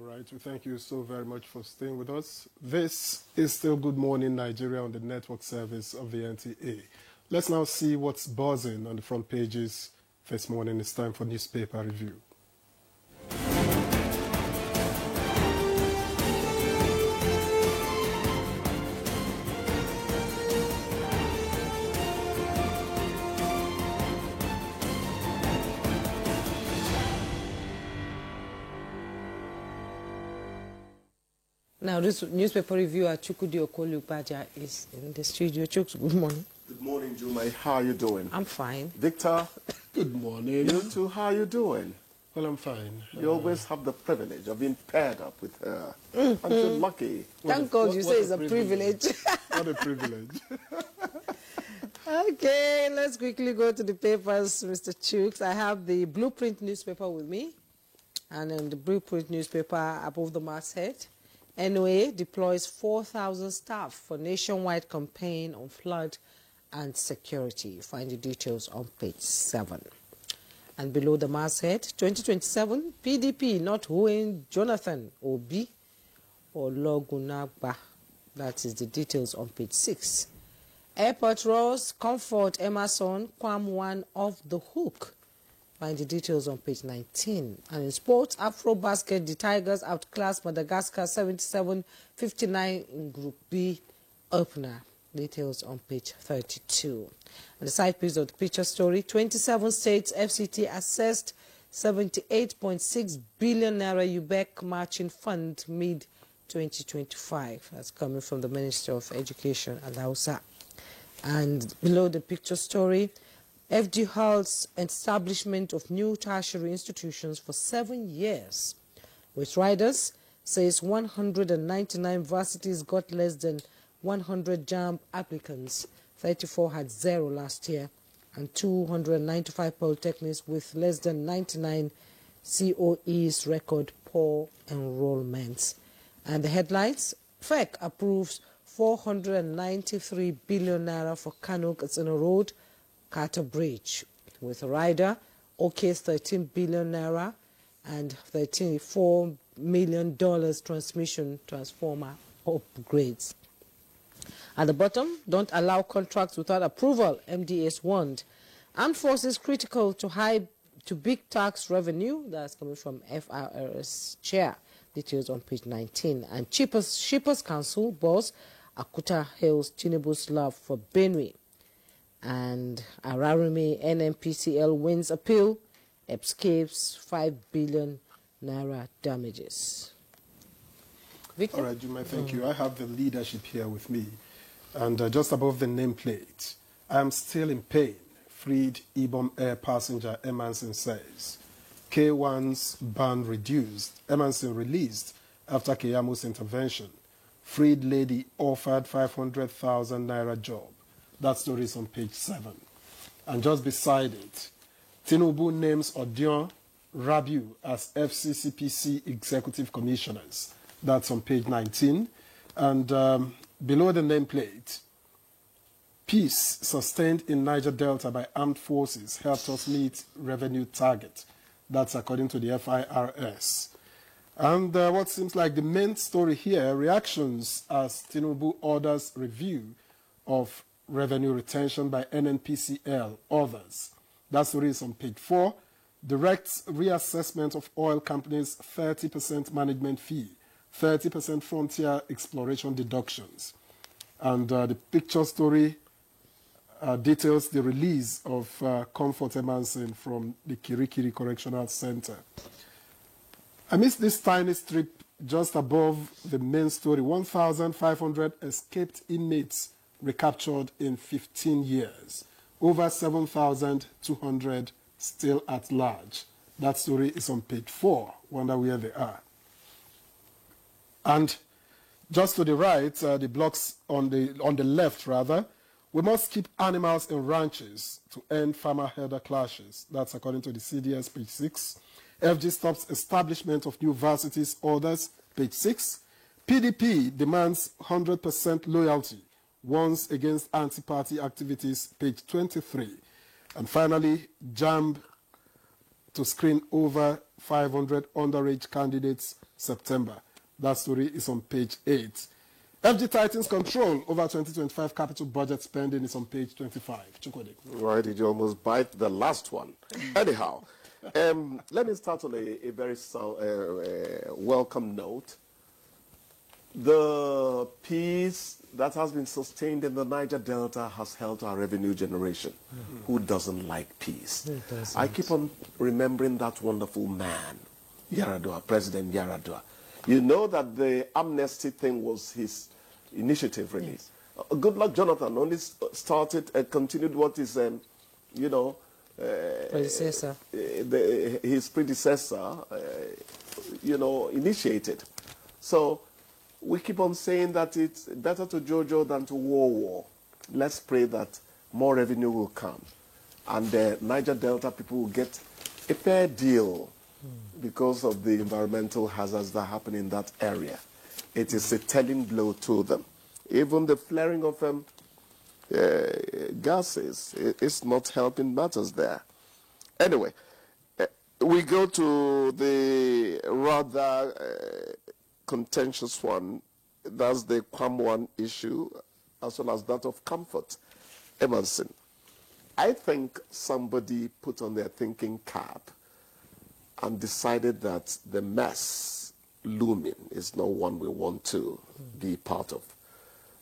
right, we thank you so very much for staying with us. This is still Good Morning Nigeria on the network service of the NTA. Let's now see what's buzzing on the front pages this morning. It's time for newspaper review. Now, this newspaper reviewer, Chukwudi Okolubaja, is in the studio. Chuks, good morning. Good morning, Jumai. How are you doing? I'm fine. Victor? Good morning. You too, how are you doing? Well, I'm fine. You always have the privilege of being paired up with her. Aren't you lucky? Thank God you say it's a privilege. What a privilege. Okay, let's quickly go to the papers, Mr. Chuks. I have the Blueprint newspaper with me. And in the Blueprint newspaper, above the masthead, NOA deploys 4,000 staff for nationwide campaign on flood and security. Find the details on page 7. And below the masthead, 2027, PDP not wooing Jonathan Obi or Logunagba. That is the details on page 6. Airport Ross comfort Emerson Kwam1 off the hook. Find the details on page 19. And in sports, Afro Basket, the Tigers outclassed Madagascar 77-59 in Group B opener. Details on page 32. And the side piece of the picture story, 27 states FCT assessed 78.6 billion naira UBEC matching fund mid-2025. That's coming from the Minister of Education, Alausa. And below the picture story, FD halts establishment of new tertiary institutions for 7 years. With riders, says 199 varsities got less than 100 JAMB applicants. 34 had 0 last year, and 295 polytechnics with less than 99 COEs record poor enrollments. And the headlines, FEC approves 493 billion naira for Kano Katsina Road Carter Bridge, with a rider, OK's 13 billion naira and $34 million transmission transformer upgrades. At the bottom, don't allow contracts without approval, MDS warned. Armed forces critical to big tax revenue, that's coming from FRS chair. Details on page 19. And Shippers Council boss Akuta hails Tinubu's love for Benue. And Ararumi NMPCL wins appeal, escapes 5 billion naira damages. Victor? All right, Juma, thank you. I have the leadership here with me. And just above the nameplate, I am still in pain. Freed Ibom Air passenger Emanson says. K1's ban reduced. Emanson released after Keyamu's intervention. Freed lady offered 500,000 naira job. That story is on page 7. And just beside it, Tinubu names Odion, Rabiu as FCCPC executive commissioners. That's on page 19. And below the nameplate, peace sustained in Niger Delta by armed forces helped us meet revenue target. That's according to the FIRS. And what seems like the main story here, reactions as Tinubu orders review of revenue retention by NNPCL, others. That story is on page 4. Directs reassessment of oil companies' 30% management fee, 30% frontier exploration deductions. And the picture story details the release of Comfort Emanson from the Kirikiri Correctional Center. Amidst this tiny strip just above the main story, 1,500 escaped inmates recaptured in 15 years. Over 7,200 still at large. That story is on page 4. Wonder where they are. And just to the right, the blocks on the left, rather, we must keep animals in ranches to end farmer-herder clashes. That's according to the CDS, page 6. FG stops establishment of new varsities orders, page 6. PDP demands 100% loyalty, warns against anti-party activities, page 23. And finally, JAMB to screen over 500 underage candidates September. That story is on page 8. FG tightens control over 2025 capital budget spending is on page 25. Chukwudi. Why did you almost bite the last one? Anyhow, let me start on a very welcome note. The peace that has been sustained in the Niger Delta has helped our revenue generation. Who doesn't like peace? I keep on remembering that wonderful man, Yaradua, President Yaradua. You know that the amnesty thing was his initiative, really. Yes. Good luck, Jonathan. Only started and continued what is, predecessor. His predecessor, initiated. So we keep on saying that it's better to Jojo than to war. Let's pray that more revenue will come. And the Niger Delta people will get a fair deal because of the environmental hazards that happen in that area. It is a telling blow to them. Even the flaring of gases is not helping matters there. Anyway, we go to the rather contentious one. That's the Kwam one issue, as well as that of Comfort Emerson. I think somebody put on their thinking cap and decided that the mess looming is not one we want to be part of.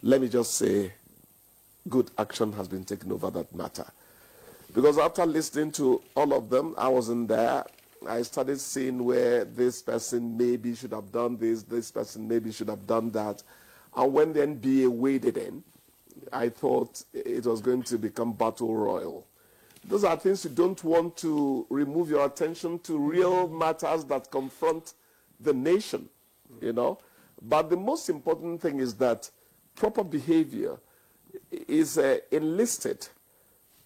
Let me just say, good action has been taken over that matter. Because after listening to all of them, I wasn't there. I started seeing where this person maybe should have done this person maybe should have done that. And when the NBA waded in, I thought it was going to become battle royal. Those are things you don't want to remove your attention to real matters that confront the nation, But the most important thing is that proper behavior is enlisted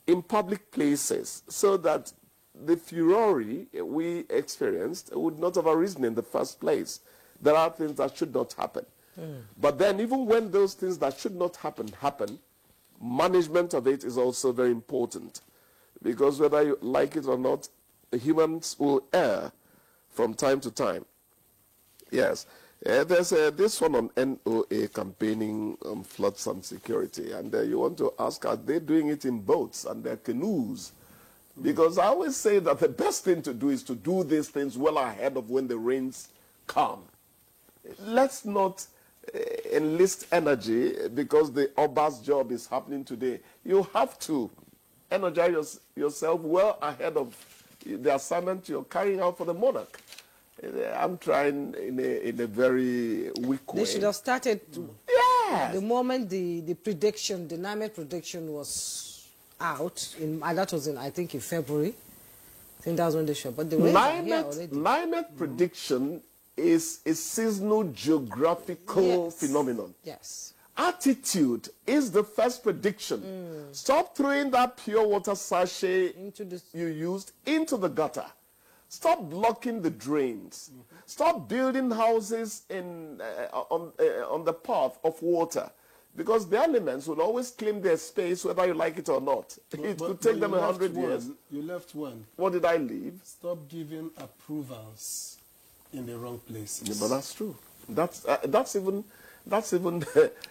in public places so that the furor we experienced would not have arisen in the first place. There are things that should not happen. But then even when those things that should not happen, management of it is also very important. Because whether you like it or not, humans will err from time to time. Yes. There's this one on NOA campaigning on floods and security. And you want to ask, are they doing it in boats and their canoes? Because I always say that the best thing to do is to do these things well ahead of when the rains come. Let's not enlist energy because the Oba's job is happening today. You have to energize yourself well ahead of the assignment you're carrying out for the monarch. I'm trying in a very weak way. They should have started yes. The moment the prediction, the NIMET prediction was out, that was I think in February. I think that was when they showed. But the NIMET prediction is a seasonal geographical phenomenon. Yes. Attitude is the first prediction. Stop throwing that pure water sachet you used into the gutter. Stop blocking the drains. Stop building houses on the path of water. Because the elements will always claim their space whether you like it or not. It could take them 100 years. You left one. What did I leave? Stop giving approvals in the wrong places. Yeah, but that's true. That's even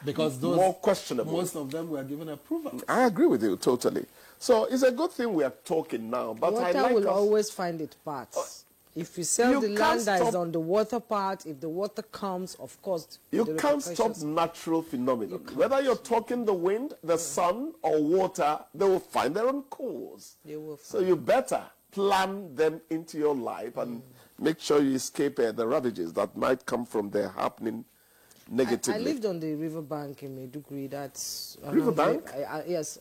because those, more questionable. Most of them were given approval. I agree with you totally. So it's a good thing we are talking now. But water will always find its parts. If you sell the land that is on the water part, if the water comes, of course, you can't stop natural phenomena. Whether you're talking the wind, the sun, or water, they will find their own course. So you better plan them into your life and make sure you escape the ravages that might come from their happening negatively. I lived on the riverbank in Maiduguri. That's riverbank. Yes,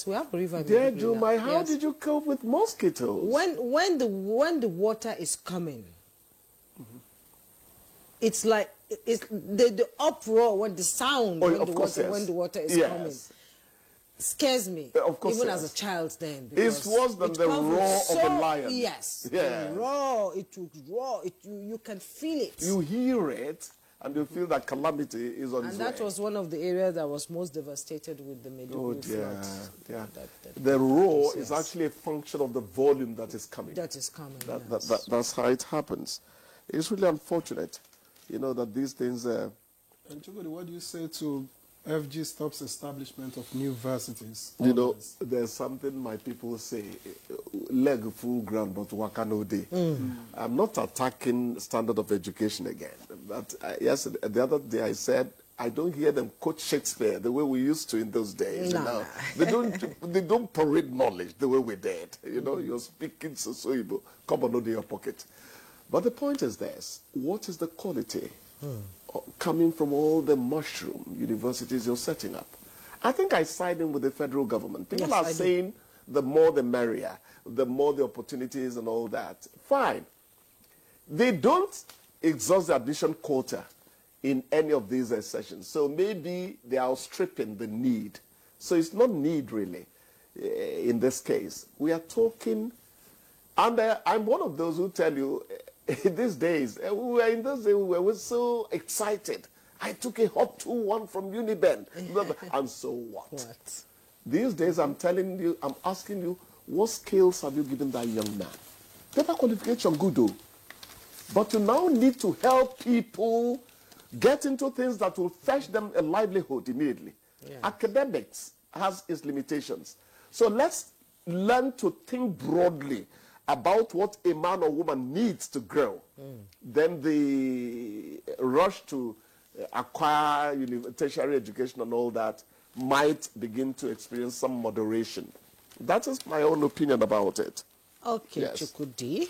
we have a river. Dear Jumai, how did you cope with mosquitoes? When the water is coming, it's like the uproar when the sound when the water is coming scares me. Of course, even as a child then. It's worse than the roar of a lion. Yes. Yeah. The roar, it will roar. You can feel it. You hear it. and they feel that calamity is on its way. And that was one of the areas that was most devastated with the Maiduguri flood. Yeah. The roar is actually a function of the volume that is coming. That is coming, That's how it happens. It's really unfortunate, that these things... And Chukudi, what do you say to FG stops establishment of new universities? There's something my people say, leg full ground, but waka no day. I'm not attacking standard of education again. But yes, the other day I said, I don't hear them quote Shakespeare the way we used to in those days. No. They don't parade knowledge the way we did. You're speaking so come on, in your pocket. But the point is this: what is the quality coming from all the mushroom universities you're setting up? I think I side in with the federal government. People are saying the more the merrier, the more the opportunities and all that. Fine. They don't exhaust the admission quota in any of these sessions. So maybe they are outstripping the need. So it's not need really in this case. We are talking, and I'm one of those who tell you, these days, we were so excited. I took a hot 2-1 from Uniben. And so what? These days, I'm asking you, what skills have you given that young man? Paper qualification, good though. But you now need to help people get into things that will fetch them a livelihood immediately. Academics has its limitations. So let's learn to think broadly about what a man or woman needs to grow. Then the rush to acquire tertiary education and all that might begin to experience some moderation. That is my own opinion about it. Okay, yes. Chukudi.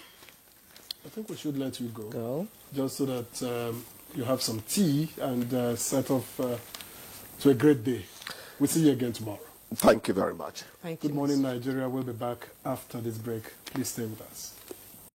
I think we should let you go. Just so that you have some tea and set off to a great day. We'll see you again tomorrow. Thank you very much. Thank you. Good morning, Nigeria. We'll be back after this break. Please stay with us.